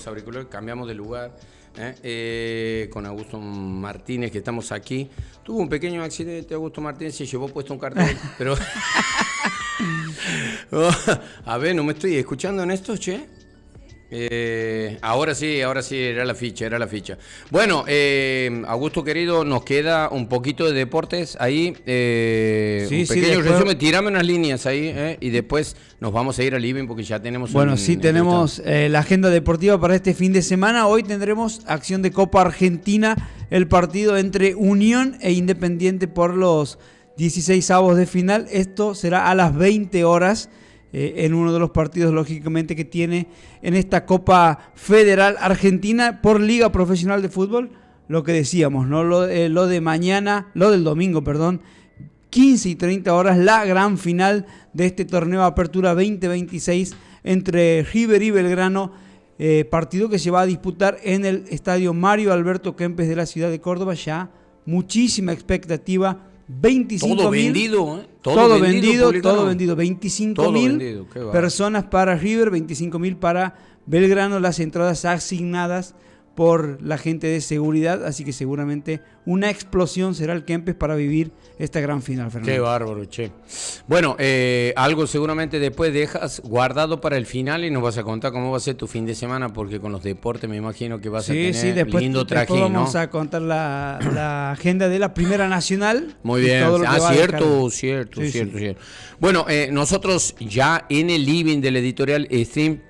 los auriculares, cambiamos de lugar. Con Augusto Martínez, que estamos aquí. Tuvo un pequeño accidente, Augusto Martínez se llevó puesto un cartel, pero... A ver, no me estoy escuchando en esto, che. Ahora sí, era la ficha. Bueno, Augusto querido, nos queda un poquito de deportes ahí. Un pequeño resumen, tirame unas líneas ahí, y después nos vamos a ir al living porque ya tenemos... tenemos la agenda deportiva para este fin de semana. Hoy tendremos acción de Copa Argentina, el partido entre Unión e Independiente por los 16avos de final. Esto será a las 20 horas. En uno de los partidos, lógicamente, que tiene en esta Copa Federal Argentina por Liga Profesional de Fútbol. Lo que decíamos, ¿no? Lo del domingo, 15 y 30 horas, la gran final de este torneo Apertura 2026 entre River y Belgrano, partido que se va a disputar en el estadio Mario Alberto Kempes de la ciudad de Córdoba. Ya muchísima expectativa. 25.000. Todo vendido, ¿eh? Todo vendido. 25.000 personas para River, 25.000 para Belgrano, las entradas asignadas por la gente de seguridad, así que seguramente una explosión será el Kempes para vivir esta gran final, Fernando. Qué bárbaro, che. Bueno, algo seguramente después dejas guardado para el final y nos vas a contar cómo va a ser tu fin de semana, porque con los deportes me imagino que vas a tener lindo trajín, ¿no? Vamos a contar la agenda de la Primera Nacional. Muy bien, cierto. Bueno, nosotros ya en el living del editorial Stream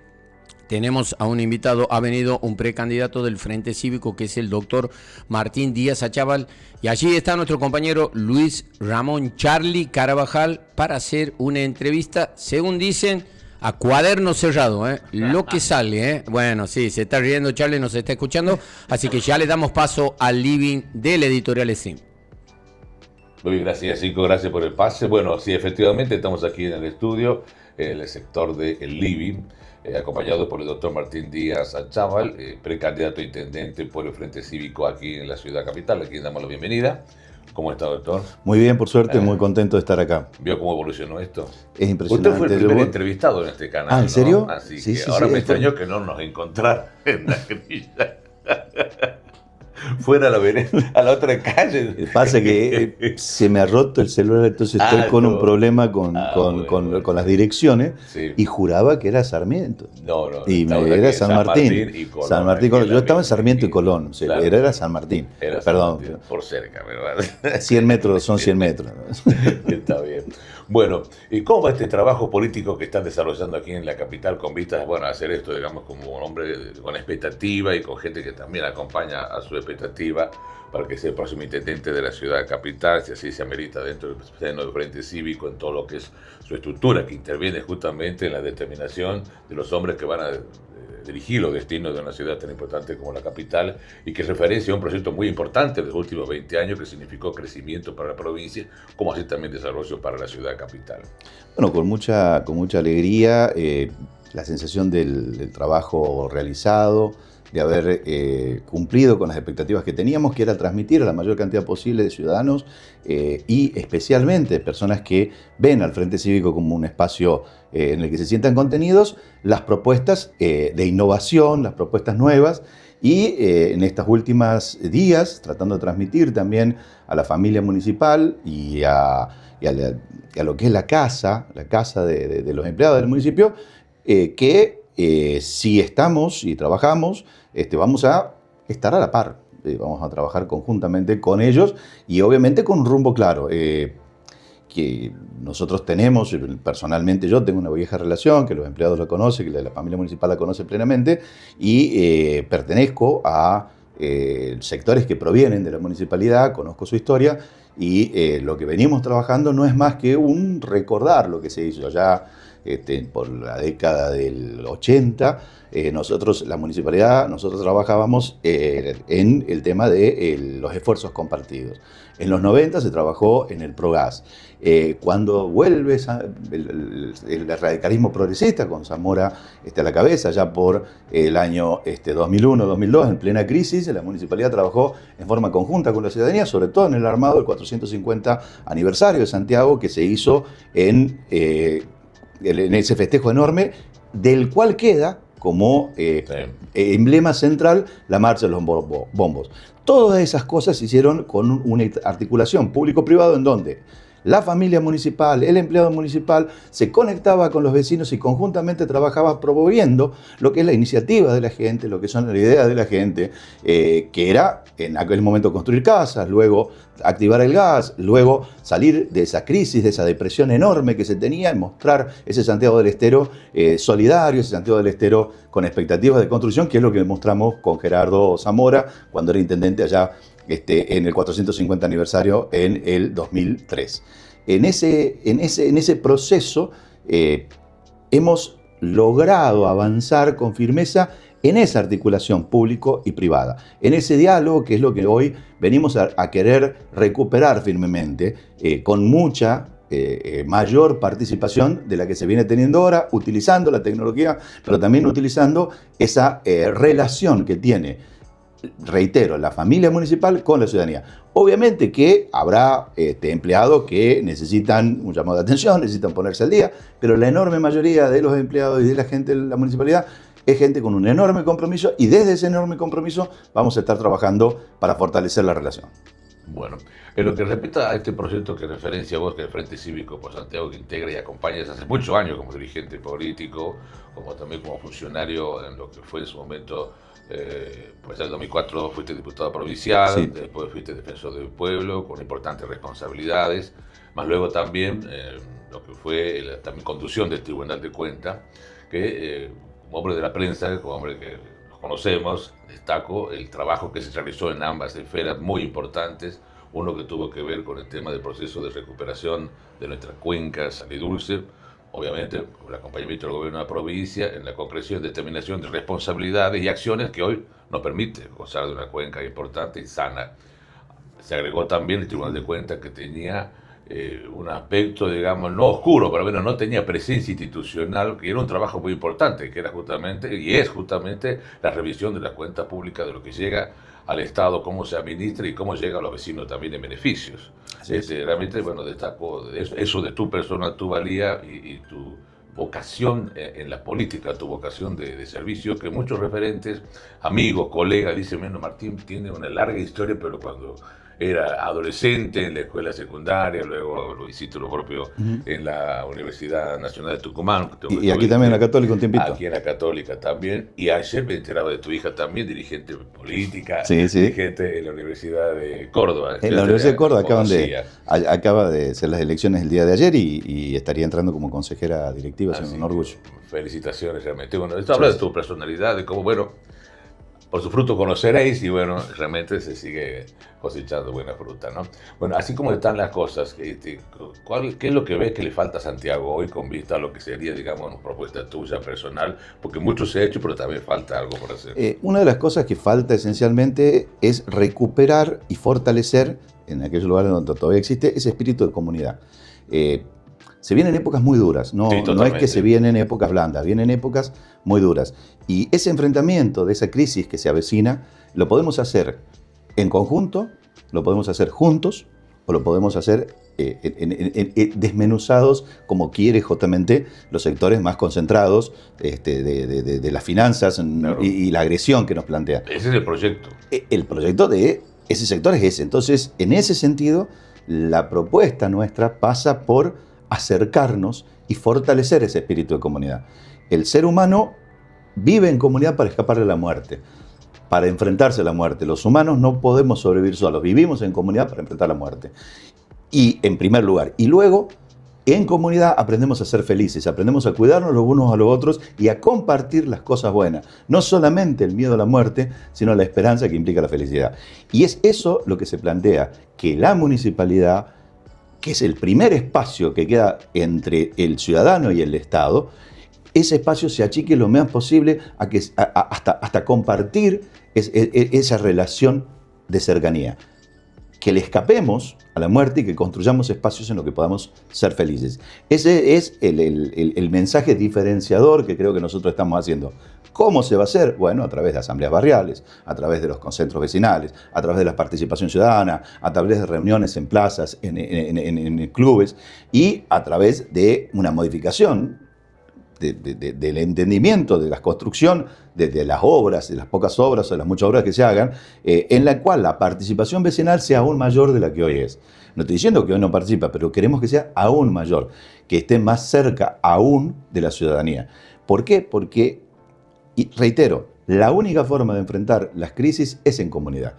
tenemos a un invitado, ha venido un precandidato del Frente Cívico, que es el doctor Martín Díaz Achával, y allí está nuestro compañero Luis Ramón Charlie Carabajal para hacer una entrevista, según dicen, a cuaderno cerrado, lo que sale, Bueno, sí, se está riendo Charlie, nos está escuchando, así que ya le damos paso al living del editorial Stream. Muy bien, gracias, Chico, gracias por el pase. Bueno, sí, efectivamente, estamos aquí en el estudio, en el sector del living, acompañado por el doctor Martín Díaz Achával, precandidato a intendente por el Frente Cívico aquí en la ciudad capital. Aquí damos la bienvenida. ¿Cómo está, doctor? Muy bien, por suerte, muy contento de estar acá. ¿Vio cómo evolucionó esto? Es impresionante. Usted fue el primer entrevistado en este canal. Ah, ¿en serio? ¿No? Así que ahora me extrañó que no nos encontrara en la grilla. Fuera a la otra calle. Pasa que se me ha roto el celular, entonces estoy con un problema con las direcciones, y juraba que era Sarmiento. No. Y era San Martín. San Martín. Yo estaba en Sarmiento y Colón. Claro. Era San Martín. Perdón. San Martín, por cerca, ¿verdad? 100 metros, son 100 metros. Está bien. Bueno, ¿y cómo va este trabajo político que están desarrollando aquí en la capital con vistas, a hacer esto, digamos, como un hombre con expectativa y con gente que también acompaña a su expectativa para que sea el próximo intendente de la ciudad capital, si así se amerita dentro del Frente Cívico, en todo lo que es su estructura, que interviene justamente en la determinación de los hombres que van a dirigir los destinos de una ciudad tan importante como la capital, y que referencia a un proyecto muy importante de los últimos 20 años que significó crecimiento para la provincia, como así también desarrollo para la ciudad capital. Bueno, con mucha alegría, la sensación del trabajo realizado, de haber cumplido con las expectativas que teníamos, que era transmitir a la mayor cantidad posible de ciudadanos y especialmente personas que ven al Frente Cívico como un espacio en el que se sientan contenidos, las propuestas de innovación, las propuestas nuevas, y en estos últimos días tratando de transmitir también a la familia municipal y a lo que es la casa de los empleados del municipio, que si estamos y trabajamos, vamos a estar a la par, vamos a trabajar conjuntamente con ellos y obviamente con un rumbo claro. Que nosotros tenemos, personalmente yo tengo una vieja relación, que los empleados la conocen, que la familia municipal la conoce plenamente, y pertenezco a sectores que provienen de la municipalidad, conozco su historia, y lo que venimos trabajando no es más que un recordar lo que se hizo allá por la década del 80. La municipalidad, nosotros trabajábamos en el tema de los esfuerzos compartidos. En los 90 se trabajó en el Progas. Cuando vuelve el radicalismo progresista con Zamora a la cabeza, ya por el año 2001-2002, en plena crisis, la municipalidad trabajó en forma conjunta con la ciudadanía, sobre todo en el armado del 450 aniversario de Santiago, que se hizo en ese festejo enorme, del cual queda como emblema central la marcha de los bombos. Todas esas cosas se hicieron con una articulación público-privado en donde la familia municipal, el empleado municipal, se conectaba con los vecinos y conjuntamente trabajaba promoviendo lo que es la iniciativa de la gente, lo que son las ideas de la gente, que era en aquel momento construir casas, luego activar el gas, luego salir de esa crisis, de esa depresión enorme que se tenía, y mostrar ese Santiago del Estero solidario, ese Santiago del Estero con expectativas de construcción, que es lo que demostramos con Gerardo Zamora cuando era intendente allá en el 450 aniversario en el 2003. En ese proceso hemos logrado avanzar con firmeza en esa articulación público y privada, en ese diálogo que es lo que hoy venimos a querer recuperar firmemente, con mucha mayor participación de la que se viene teniendo ahora, utilizando la tecnología, pero también utilizando esa relación que tiene, reitero, la familia municipal con la ciudadanía. Obviamente que habrá empleados que necesitan un llamado de atención, necesitan ponerse al día, pero la enorme mayoría de los empleados y de la gente de la municipalidad es gente con un enorme compromiso, y desde ese enorme compromiso vamos a estar trabajando para fortalecer la relación. Bueno, en lo que respecta a este proyecto que referencia vos, que el Frente Cívico por Santiago, que integra y acompaña desde hace muchos años como dirigente político, como también como funcionario en lo que fue en su momento, pues en el 2004 fuiste diputado provincial, sí. Después fuiste defensor del pueblo, con importantes responsabilidades, más luego también lo que fue también conducción del Tribunal de Cuentas, que como hombre de la prensa, como hombre que conocemos, destaco el trabajo que se realizó en ambas esferas muy importantes. Uno que tuvo que ver con el tema del proceso de recuperación de nuestras cuencas salidulce, obviamente con el acompañamiento del gobierno de la provincia en la concreción y determinación de responsabilidades y acciones que hoy nos permite gozar de una cuenca importante y sana. Se agregó también el Tribunal de Cuentas, que tenía un aspecto, digamos, no oscuro, pero bueno, no tenía presencia institucional, que era un trabajo muy importante, que era justamente, y es justamente, la revisión de las cuentas públicas, de lo que llega al Estado, cómo se administra y cómo llega a los vecinos también en beneficios. Realmente, bueno, destaco eso de tu persona, tu valía y tu vocación en la política, tu vocación de servicio, que muchos referentes, amigos, colegas, dicen, bueno, Martín tiene una larga historia, pero cuando era adolescente en la escuela secundaria, luego lo hiciste lo propio en la Universidad Nacional de Tucumán. Y aquí también en la Católica un tiempito. Aquí en la Católica también. Y ayer me enteraba de tu hija también, dirigente política, sí. dirigente en la Universidad de Córdoba. En la Universidad de Córdoba acaba de ser las elecciones el día de ayer y estaría entrando como consejera directiva, es un orgullo. Felicitaciones realmente. Bueno, esto habla de tu personalidad, de cómo, bueno, por su fruto conoceréis, y bueno, realmente se sigue cosechando buena fruta, ¿no? Bueno, así como están las cosas, ¿qué es lo que ves que le falta a Santiago hoy con vista a lo que sería, digamos, una propuesta tuya personal? Porque mucho se ha hecho, pero también falta algo por hacer. Una de las cosas que falta esencialmente es recuperar y fortalecer, en aquellos lugares donde todavía existe, ese espíritu de comunidad. Se vienen épocas muy duras, no es que se vienen épocas blandas, vienen épocas muy duras. Y ese enfrentamiento de esa crisis que se avecina, lo podemos hacer en conjunto, lo podemos hacer juntos, o lo podemos hacer desmenuzados, como quiere justamente los sectores más concentrados de las finanzas, claro, y la agresión que nos plantea. Ese es el proyecto. El proyecto de ese sector es ese. Entonces, en ese sentido, la propuesta nuestra pasa por acercarnos y fortalecer ese espíritu de comunidad. El ser humano vive en comunidad para escapar de la muerte, para enfrentarse a la muerte. Los humanos no podemos sobrevivir solos, vivimos en comunidad para enfrentar la muerte. Y en primer lugar. Y luego, en comunidad aprendemos a ser felices, aprendemos a cuidarnos los unos a los otros y a compartir las cosas buenas. No solamente el miedo a la muerte, sino la esperanza que implica la felicidad. Y es eso lo que se plantea, que la municipalidad, que es el primer espacio que queda entre el ciudadano y el Estado, ese espacio se achique lo más posible hasta compartir esa relación de cercanía. Que le escapemos a la muerte y que construyamos espacios en los que podamos ser felices. Ese es el mensaje diferenciador que creo que nosotros estamos haciendo. ¿Cómo se va a hacer? Bueno, a través de asambleas barriales, a través de los concentros vecinales, a través de la participación ciudadana, a través de reuniones en plazas, en clubes, y a través de una modificación del entendimiento de la construcción, de las obras, de las pocas obras o de las muchas obras que se hagan, en la cual la participación vecinal sea aún mayor de la que hoy es. No estoy diciendo que hoy no participa, pero queremos que sea aún mayor, que esté más cerca aún de la ciudadanía. ¿Por qué? Porque, y reitero, la única forma de enfrentar las crisis es en comunidad.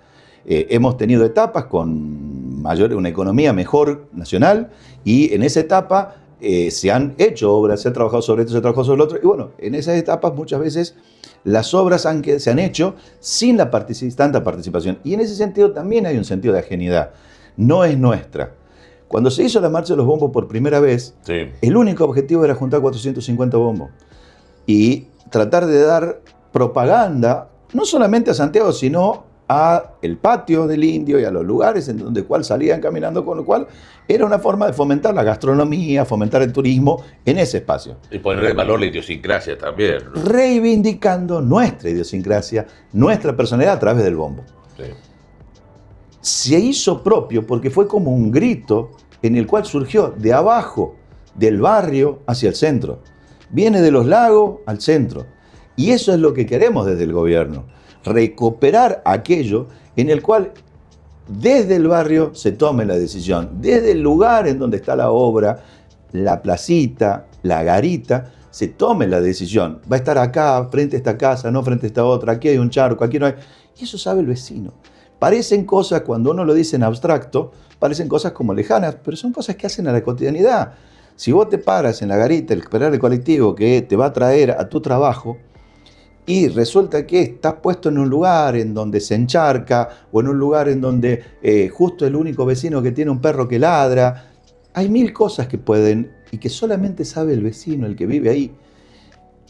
Hemos tenido etapas con una economía mejor nacional, y en esa etapa se han hecho obras, se ha trabajado sobre esto, se ha trabajado sobre lo otro, y bueno, en esas etapas muchas veces las obras se han hecho sin tanta participación, y en ese sentido también hay un sentido de ajenidad. No es nuestra. Cuando se hizo la marcha de los bombos por primera vez, sí, el único objetivo era juntar 450 bombos y tratar de dar propaganda, no solamente a Santiago, sino a el patio del Indio y a los lugares en donde cual salían caminando, con lo cual era una forma de fomentar la gastronomía, fomentar el turismo en ese espacio. Y poner en valor la idiosincrasia también, ¿no? Reivindicando nuestra idiosincrasia, nuestra personalidad a través del bombo. Sí. Se hizo propio porque fue como un grito en el cual surgió de abajo, del barrio hacia el centro. Viene de los lagos al centro. Y eso es lo que queremos desde el gobierno. Recuperar aquello en el cual desde el barrio se tome la decisión. Desde el lugar en donde está la obra, la placita, la garita, se tome la decisión. Va a estar acá, frente a esta casa, no frente a esta otra. Aquí hay un charco, aquí no hay. Y eso sabe el vecino. Parecen cosas, cuando uno lo dice en abstracto, parecen cosas como lejanas, pero son cosas que hacen a la cotidianidad. Si vos te paras en la garita, esperar el colectivo que te va a traer a tu trabajo, y resulta que estás puesto en un lugar en donde se encharca, o en un lugar en donde justo el único vecino que tiene un perro que ladra, hay mil cosas que pueden, y que solamente sabe el vecino, el que vive ahí.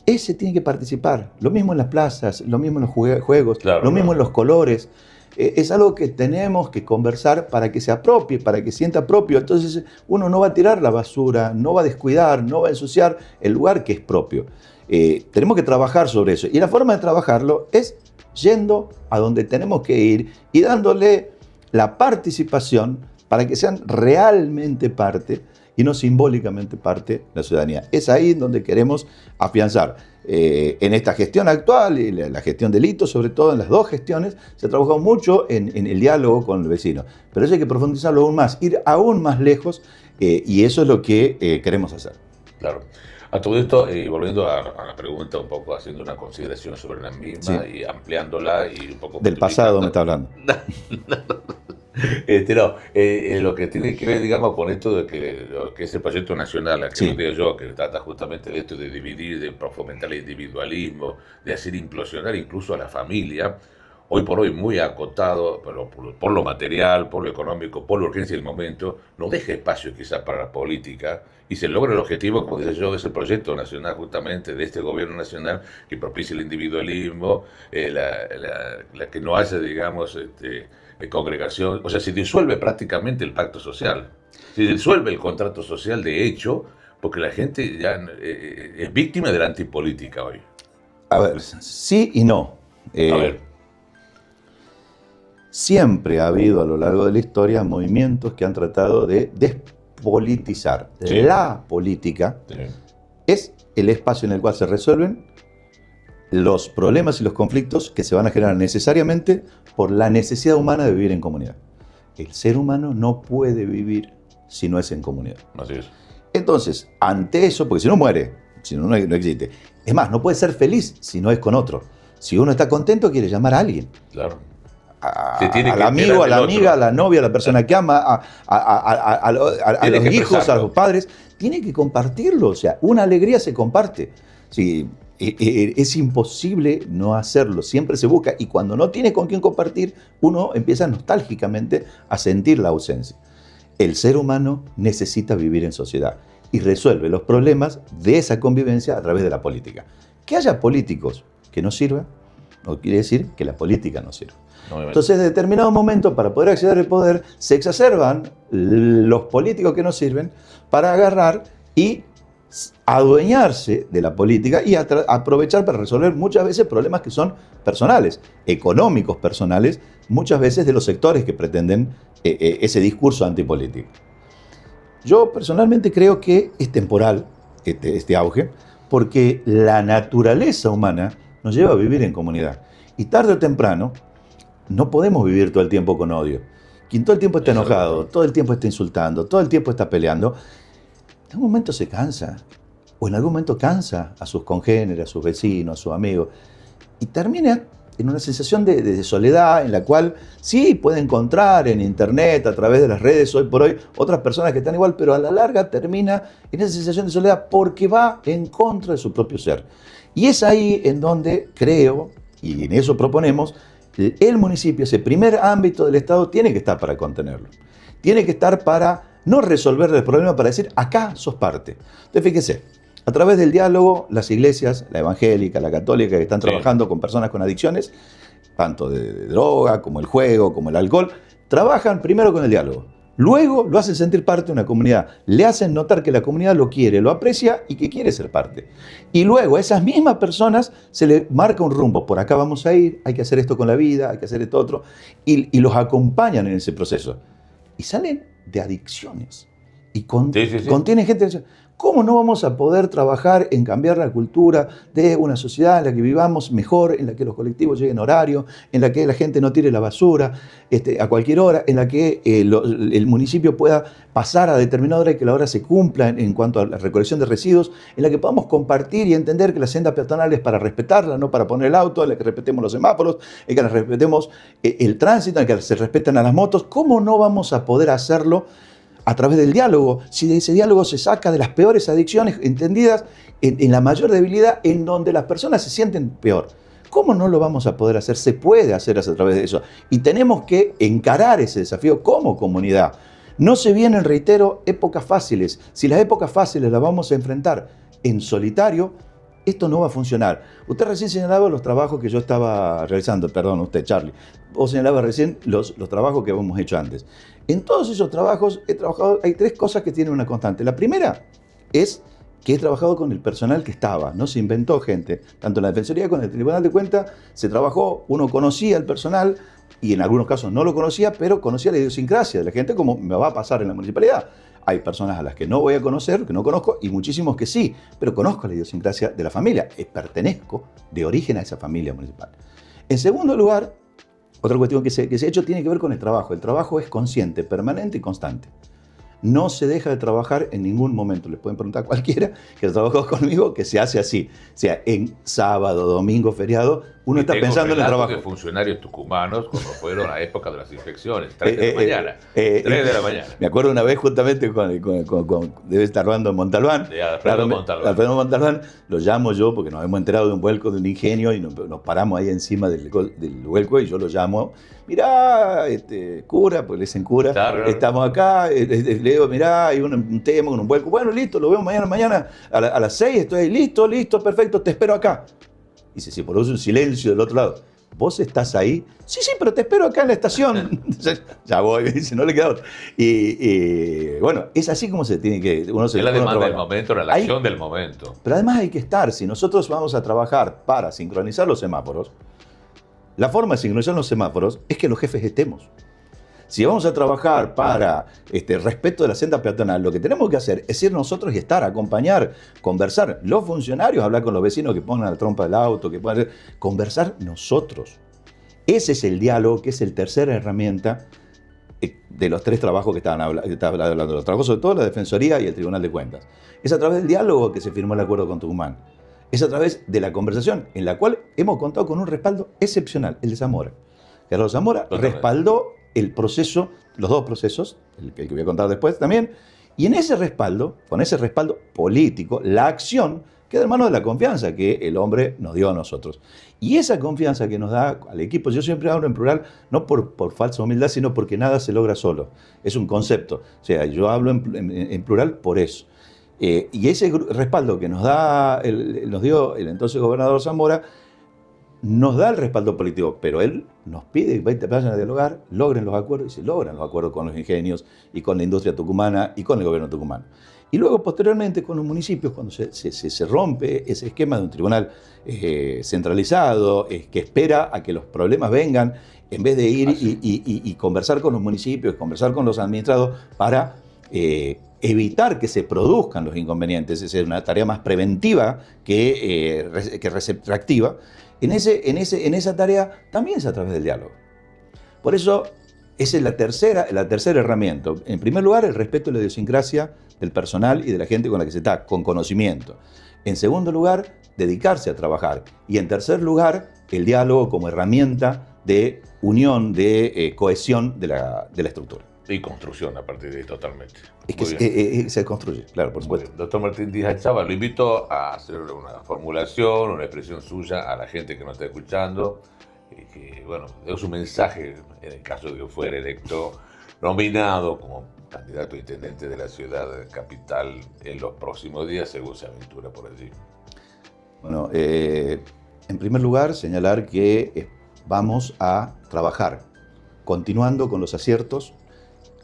Ese tiene que participar. Lo mismo en las plazas, lo mismo en los juegos, claro, lo mismo en los colores. Es algo que tenemos que conversar para que se apropie, para que sienta propio. Entonces uno no va a tirar la basura, no va a descuidar, no va a ensuciar el lugar que es propio. Tenemos que trabajar sobre eso. Y la forma de trabajarlo es yendo a donde tenemos que ir y dándole la participación para que sean realmente parte y no simbólicamente parte de la ciudadanía. Es ahí donde queremos afianzar. En esta gestión actual y la gestión del hito, sobre todo en las dos gestiones, se ha trabajado mucho en el diálogo con el vecino. Pero eso hay que profundizarlo aún más, ir aún más lejos, y eso es lo que queremos hacer. Claro. A todo esto, volviendo a la pregunta, un poco haciendo una consideración sobre la misma, sí, y ampliándola y un poco... Del pasado me está hablando. Lo que tiene que ver, digamos, con esto de que lo que es el proyecto nacional, a que sí, digo yo, que trata justamente de esto de dividir, de fomentar el individualismo, de hacer implosionar incluso a la familia, hoy por hoy muy acotado, pero por lo material, por lo económico, por la urgencia del momento, no deja espacio quizás para la política, y se logra el objetivo, como decía yo, de ese proyecto nacional, justamente de este gobierno nacional, que propicie el individualismo, la que no haya, digamos, congregación. O sea, se disuelve prácticamente el pacto social, se disuelve el contrato social de hecho, porque la gente ya es víctima de la antipolítica hoy. A ver, sí y no. A ver. Siempre ha habido a lo largo de la historia movimientos que han tratado de despolitizar. Sí. La política, sí, es el espacio en el cual se resuelven los problemas y los conflictos que se van a generar necesariamente por la necesidad humana de vivir en comunidad. El ser humano no puede vivir si no es en comunidad. Así es. Entonces, ante eso, porque si no muere, si no existe. Es más, no puede ser feliz si no es con otro. Si uno está contento, quiere llamar a alguien. Claro. Al amigo, a la amiga, a la novia, a la persona que ama, a los hijos, a los padres. Tiene que compartirlo. O sea, una alegría se comparte. Sí, es imposible no hacerlo. Siempre se busca. Y cuando no tiene con quién compartir, uno empieza nostálgicamente a sentir la ausencia. El ser humano necesita vivir en sociedad y resuelve los problemas de esa convivencia a través de la política. Que haya políticos que no sirvan, no quiere decir que la política no sirva. Entonces, en determinado momento, para poder acceder al poder, se exacerban los políticos que no sirven para agarrar y adueñarse de la política y aprovechar para resolver muchas veces problemas que son personales, económicos personales, muchas veces de los sectores que pretenden ese discurso antipolítico. Yo personalmente creo que es temporal este auge, porque la naturaleza humana nos lleva a vivir en comunidad. Y tarde o temprano, no podemos vivir todo el tiempo con odio. Quien todo el tiempo está enojado, todo el tiempo está insultando, todo el tiempo está peleando, en algún momento se cansa. O en algún momento cansa a sus congéneres, a sus vecinos, a sus amigos. Y termina en una sensación de soledad en la cual sí puede encontrar en internet, a través de las redes, hoy por hoy, otras personas que están igual, pero a la larga termina en esa sensación de soledad porque va en contra de su propio ser. Y es ahí en donde creo, y en eso proponemos, el municipio, ese primer ámbito del Estado, tiene que estar para contenerlo. Tiene que estar para no resolver el problema, para decir, acá sos parte. Entonces, fíjese, a través del diálogo, las iglesias, la evangélica, la católica, que están trabajando con personas con adicciones, tanto de droga, como el juego, como el alcohol, trabajan primero con el diálogo. Luego lo hacen sentir parte de una comunidad. Le hacen notar que la comunidad lo quiere, lo aprecia y que quiere ser parte. Y luego a esas mismas personas se les marca un rumbo. Por acá vamos a ir, hay que hacer esto con la vida, hay que hacer esto otro. Y los acompañan en ese proceso. Y salen de adicciones. Y contienen gente... ¿Cómo no vamos a poder trabajar en cambiar la cultura de una sociedad en la que vivamos mejor, en la que los colectivos lleguen a horario, en la que la gente no tire la basura a cualquier hora, en la que el municipio pueda pasar a determinada hora y que la hora se cumpla en cuanto a la recolección de residuos, en la que podamos compartir y entender que la senda peatonal es para respetarla, no para poner el auto, en la que respetemos los semáforos, en que respetemos el tránsito, en que se respeten a las motos? ¿Cómo no vamos a poder hacerlo a través del diálogo, si de ese diálogo se saca de las peores adicciones entendidas en la mayor debilidad, en donde las personas se sienten peor? ¿Cómo no lo vamos a poder hacer? Se puede hacer a través de eso. Y tenemos que encarar ese desafío como comunidad. No se vienen, reitero, épocas fáciles. Si las épocas fáciles las vamos a enfrentar en solitario, esto no va a funcionar. Usted recién señalaba los trabajos que yo estaba realizando, perdón, usted, Charlie. Vos señalaba recién los trabajos que hemos hecho antes. En todos esos trabajos he trabajado, hay tres cosas que tienen una constante. La primera es que he trabajado con el personal que estaba, no se inventó gente. Tanto en la Defensoría como en el Tribunal de Cuentas se trabajó, uno conocía al personal y en algunos casos no lo conocía, pero conocía la idiosincrasia de la gente, como me va a pasar en la municipalidad. Hay personas a las que no voy a conocer, que no conozco, y muchísimos que sí, pero conozco la idiosincrasia de la familia, pertenezco de origen a esa familia municipal. En segundo lugar, otra cuestión que se ha hecho tiene que ver con el trabajo. El trabajo es consciente, permanente y constante. No se deja de trabajar en ningún momento. Les pueden preguntar a cualquiera que ha trabajado conmigo que se hace así. O sea, en sábado, domingo, feriado, uno está pensando en el trabajo. De funcionarios tucumanos cuando fueron a la época de las inspecciones, 3 de la mañana. 3 de la mañana. Me acuerdo una vez justamente debe estar hablando en Montalbán. De Alfredo Montalbán. Alfredo Montalbán, lo llamo yo porque nos hemos enterado de un vuelco de un ingenio y nos paramos ahí encima del vuelco y yo lo llamo. Mirá, cura, pues le dicen cura, estamos acá, le digo, mirá, hay un tema con un vuelco. Bueno, listo, lo vemos mañana a las 6, estoy ahí, listo, perfecto, te espero acá. Y se produce un silencio del otro lado. ¿Vos estás ahí? Sí, pero te espero acá en la estación. Ya voy, dice, no le queda otro. Y bueno, es así como se tiene que... Es la demanda del momento, la acción del momento. Pero además hay que estar, si nosotros vamos a trabajar para sincronizar los semáforos, la forma de sincronizar los semáforos es que los jefes estemos. Si vamos a trabajar para respeto de la senda peatonal, lo que tenemos que hacer es ir nosotros y estar, acompañar, conversar. Los funcionarios, hablar con los vecinos que pongan la trompa del auto, que puedan conversar nosotros. Ese es el diálogo, que es la tercera herramienta de los tres trabajos que estaban hablando. Los trabajos, sobre todo la Defensoría y el Tribunal de Cuentas. Es a través del diálogo que se firmó el acuerdo con Tucumán. Es a través de la conversación, en la cual hemos contado con un respaldo excepcional, el de Zamora. Gerardo Zamora respaldó el proceso, los dos procesos, el que voy a contar después también, y en ese respaldo, con ese respaldo político, la acción queda en manos de la confianza que el hombre nos dio a nosotros. Y esa confianza que nos da al equipo, yo siempre hablo en plural, no por falsa humildad, sino porque nada se logra solo. Es un concepto. O sea, yo hablo en plural por eso. Y ese respaldo que nos dio el entonces gobernador Zamora, nos da el respaldo político, pero él nos pide que vayan a dialogar, logren los acuerdos, y se logran los acuerdos con los ingenios y con la industria tucumana y con el gobierno tucumano. Y luego, posteriormente, con los municipios, cuando se rompe ese esquema de un tribunal centralizado, que espera a que los problemas vengan, en vez de ir y conversar con los municipios, conversar con los administrados para evitar que se produzcan los inconvenientes, es una tarea más preventiva que reactiva. En esa tarea también es a través del diálogo. Por eso, esa es la tercera herramienta. En primer lugar, el respeto a la idiosincrasia del personal y de la gente con la que se está, con conocimiento. En segundo lugar, dedicarse a trabajar. Y en tercer lugar, el diálogo como herramienta de unión, de cohesión de la estructura. Y construcción a partir de ahí totalmente. Es que se construye, claro, por supuesto. Doctor Martín Díaz Chava, lo invito a hacer una formulación, una expresión suya a la gente que nos está escuchando, que, bueno, dé su mensaje en el caso de que fuera electo, nominado como candidato a intendente de la ciudad capital en los próximos días, según se aventura por allí. Bueno, en primer lugar, señalar que vamos a trabajar, continuando con los aciertos,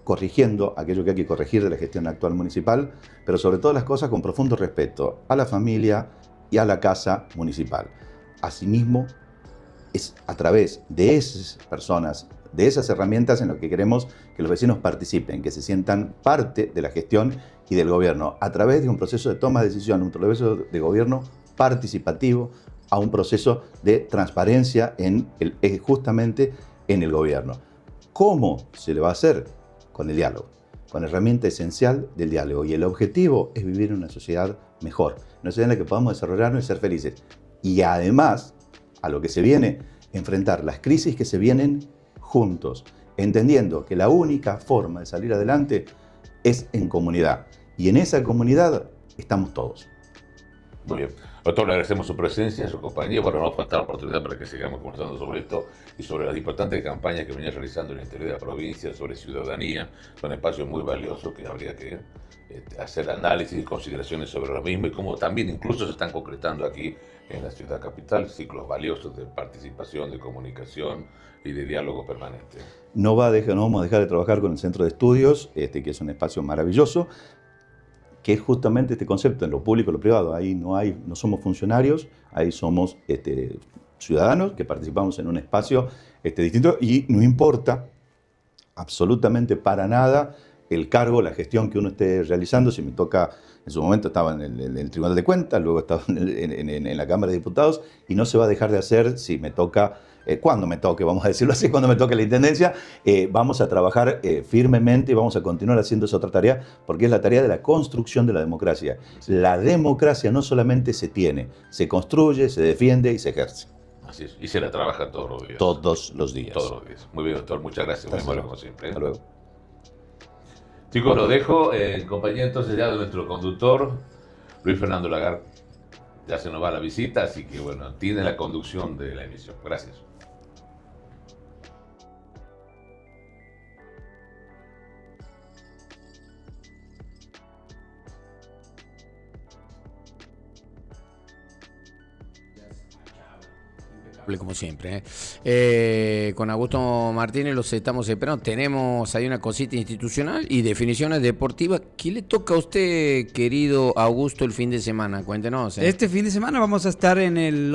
corrigiendo aquello que hay que corregir de la gestión actual municipal, pero sobre todas las cosas con profundo respeto a la familia y a la casa municipal. Asimismo, es a través de esas personas, de esas herramientas en lo que queremos que los vecinos participen, que se sientan parte de la gestión y del gobierno, a través de un proceso de toma de decisión, un proceso de gobierno participativo, a un proceso de transparencia justamente en el gobierno. ¿Cómo se le va a hacer? Con el diálogo, con la herramienta esencial del diálogo. Y el objetivo es vivir en una sociedad mejor, una sociedad en la que podamos desarrollarnos y ser felices. Y además, a lo que se viene, enfrentar las crisis que se vienen juntos, entendiendo que la única forma de salir adelante es en comunidad. Y en esa comunidad estamos todos. Muy bien. Doctor, le agradecemos su presencia, su compañía. Bueno, no nos falta la oportunidad para que sigamos conversando sobre esto y sobre las importantes campañas que venía realizando en el interior de la provincia sobre ciudadanía. Son espacios muy valiosos que habría que hacer análisis y consideraciones sobre lo mismo y cómo también incluso se están concretando aquí en la ciudad capital ciclos valiosos de participación, de comunicación y de diálogo permanente. No vamos a dejar de trabajar con el Centro de Estudios, que es un espacio maravilloso, que es justamente este concepto en lo público y lo privado. Ahí no somos funcionarios, ahí somos ciudadanos que participamos en un espacio distinto y no importa absolutamente para nada el cargo, la gestión que uno esté realizando. Si me toca, en su momento estaba en el Tribunal de Cuentas, luego estaba en la Cámara de Diputados y no se va a dejar de hacer si me toca, cuando me toque, vamos a decirlo así, cuando me toque la Intendencia, vamos a trabajar firmemente y vamos a continuar haciendo esa otra tarea, porque es la tarea de la construcción de la democracia. La democracia no solamente se tiene, se construye, se defiende y se ejerce. Así es, y se la trabaja todos los días. Todos los días. Todos los días. Muy bien, doctor, muchas gracias. Muy amable como siempre. Hasta luego. Chicos, lo dejo en compañía entonces ya de nuestro conductor, Luis Fernando Lagar. Ya se nos va la visita, así que bueno, tiene la conducción de la emisión. Gracias. Como siempre. Con Augusto Martínez los estamos esperando. Tenemos ahí una cosita institucional y definiciones deportivas. ¿Qué le toca a usted, querido Augusto, el fin de semana? Cuéntenos. Este fin de semana vamos a estar en el